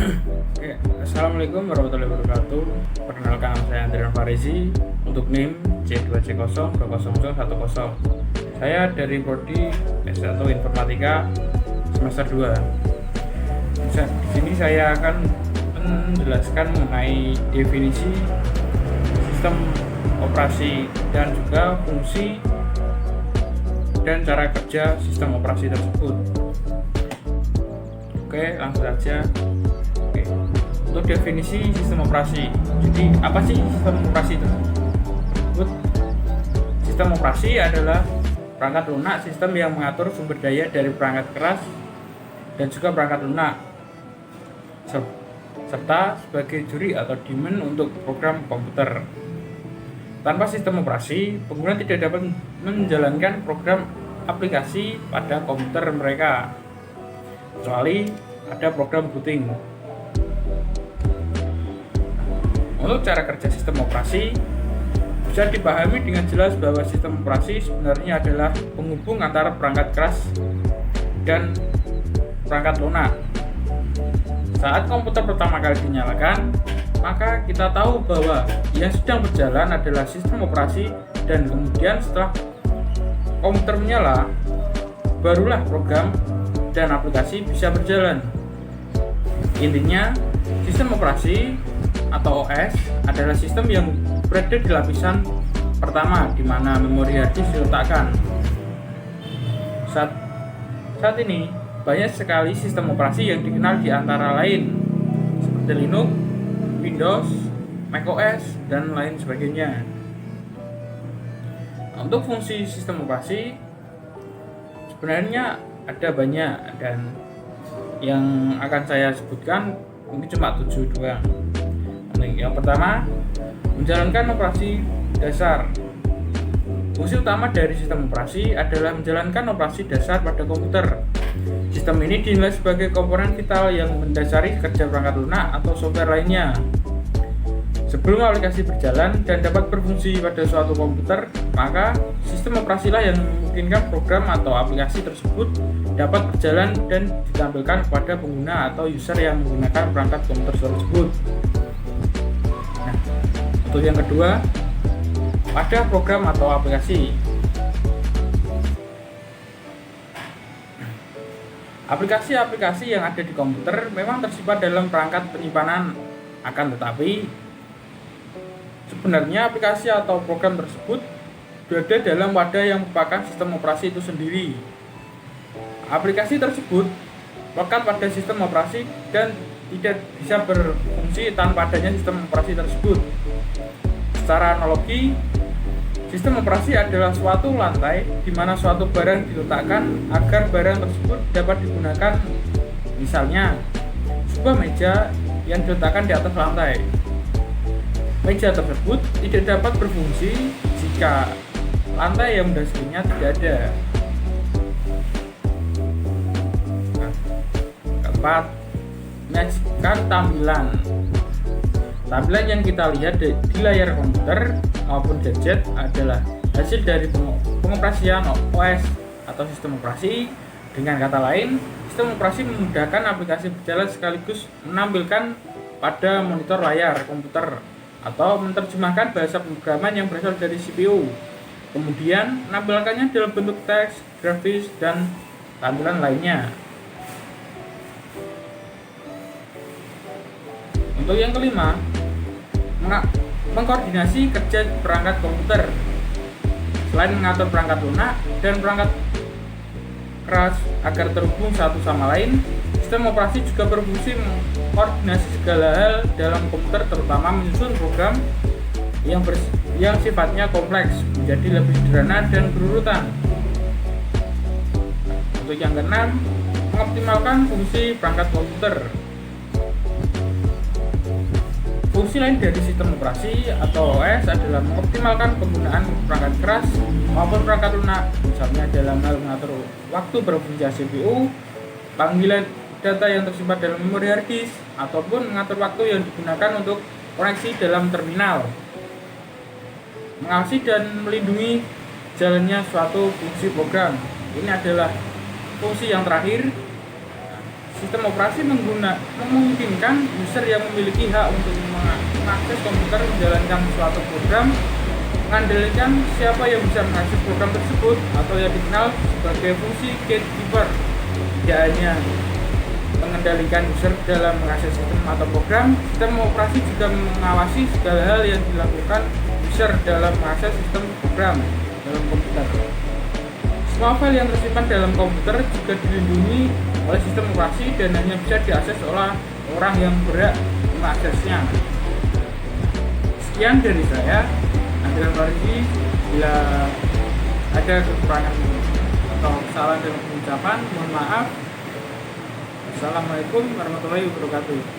Oke, Assalamualaikum warahmatullahi wabarakatuh. Perkenalkan, nama saya Andrian Farizi untuk NIM C2C0200110. Saya dari prodi S1 Informatika semester 2. Di sini saya akan menjelaskan mengenai definisi sistem operasi dan juga fungsi dan cara kerja sistem operasi tersebut. Oke, langsung saja. Oke. Untuk definisi sistem operasi. Jadi, apa sih sistem operasi tersebut? Sistem operasi adalah perangkat lunak sistem yang mengatur sumber daya dari perangkat keras dan juga perangkat lunak, serta sebagai juri atau daemon untuk program komputer. Tanpa sistem operasi, pengguna tidak dapat menjalankan program aplikasi pada komputer mereka, kecuali ada program booting. Untuk cara kerja sistem operasi, bisa dipahami dengan jelas bahwa sistem operasi sebenarnya adalah penghubung antara perangkat keras dan perangkat lunak. Saat komputer pertama kali dinyalakan, maka kita tahu bahwa yang sedang berjalan adalah sistem operasi, dan kemudian setelah komputer menyala, barulah program dan aplikasi bisa berjalan. Intinya, sistem operasi atau OS adalah sistem yang berada di lapisan pertama di mana memori hard disk diletakkan. Saat ini, banyak sekali sistem operasi yang dikenal di antara lain seperti Linux, Windows, macOS, dan lain sebagainya. Untuk fungsi sistem operasi sebenarnya ada banyak, dan yang akan saya sebutkan mungkin cuma 7 doang. Yang pertama, menjalankan operasi dasar. Fungsi utama dari sistem operasi adalah menjalankan operasi dasar pada komputer. Sistem ini dinilai sebagai komponen vital yang mendasari kerja perangkat lunak atau software lainnya. Sebelum aplikasi berjalan dan dapat berfungsi pada suatu komputer, maka sistem operasilah yang memungkinkan program atau aplikasi tersebut dapat berjalan dan ditampilkan kepada pengguna atau user yang menggunakan perangkat komputer tersebut. Nah, untuk yang kedua, pada program atau aplikasi. Aplikasi-aplikasi yang ada di komputer memang tersimpan dalam perangkat penyimpanan, akan tetapi sebenarnya aplikasi atau program tersebut berada dalam wadah yang merupakan sistem operasi itu sendiri. Aplikasi tersebut melekat pada sistem operasi dan tidak bisa berfungsi tanpa adanya sistem operasi tersebut. Secara analogi, sistem operasi adalah suatu lantai di mana suatu barang diletakkan agar barang tersebut dapat digunakan. Misalnya, sebuah meja yang diletakkan di atas lantai. Meja tersebut tidak dapat berfungsi jika lantai yang mendasarinya tidak ada. Nah, keempat, menyajikan tampilan. Tampilan yang kita lihat di layar komputer maupun gadget adalah hasil dari pengoperasian OS atau sistem operasi. Dengan kata lain, sistem operasi memudahkan aplikasi berjalan sekaligus menampilkan pada monitor layar komputer atau menerjemahkan bahasa pemrograman yang berasal dari CPU, kemudian menampilkannya dalam bentuk teks, grafis, dan tampilan lainnya. Untuk yang kelima, mengkoordinasi kerja perangkat komputer. Selain mengatur perangkat lunak dan perangkat keras agar terhubung satu sama lain, sistem operasi juga berfungsi mengkoordinasi segala hal dalam komputer, terutama menyusun program yang sifatnya kompleks menjadi lebih sederhana dan berurutan. Untuk yang keenam, mengoptimalkan fungsi perangkat komputer. Fungsi lain dari sistem operasi atau OS adalah mengoptimalkan penggunaan perangkat keras maupun perangkat lunak, misalnya dalam hal mengatur waktu bekerja CPU, panggilan data yang tersimpan dalam memori hard disk, ataupun mengatur waktu yang digunakan untuk koneksi dalam terminal. Mengawasi dan melindungi jalannya suatu fungsi program. Ini adalah fungsi yang terakhir. Sistem operasi memungkinkan user yang memiliki hak untuk mengakses komputer menjalankan suatu program, mengandalkan siapa yang bisa mengakses program tersebut atau yang dikenal sebagai fungsi gatekeeper. Tidak hanya mengendalikan user dalam mengakses sistem atau program, sistem operasi juga mengawasi segala hal yang dilakukan user dalam mengakses sistem program dalam komputer. Semua file yang tersimpan dalam komputer juga dilindungi oleh sistem operasi dan hanya bisa diakses oleh orang yang berhak mengaksesnya. Sekian dari saya, Andreas Farisi. Bila ada kekurangan atau kesalahan dalam pengucapan, mohon maaf. Assalamualaikum warahmatullahi wabarakatuh.